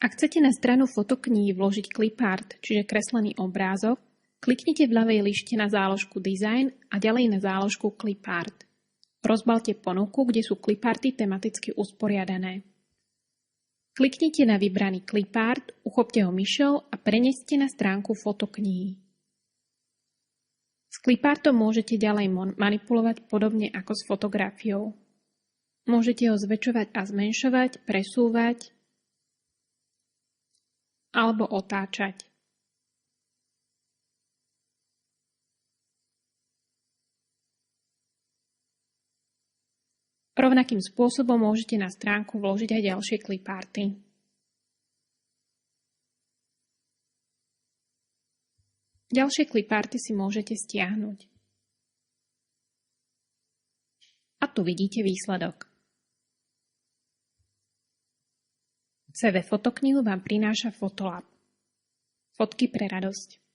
Ak chcete na stranu fotokníh vložiť clipart, čiže kreslený obrázok, kliknite v ľavej lište na záložku Design a ďalej na záložku Clipart. Rozbalte ponuku, kde sú cliparty tematicky usporiadané. Kliknite na vybraný clipart, uchopte ho myšou a preneste na stránku fotokníh. S clipartom môžete ďalej manipulovať podobne ako s fotografiou. Môžete ho zväčšovať a zmenšovať, presúvať alebo otáčať. Rovnakým spôsobom môžete na stránku vložiť aj ďalšie cliparty. Ďalšie cliparty si môžete stiahnuť. A tu vidíte výsledok. CV Fotoknihu vám prináša Fotolab. Fotky pre radosť.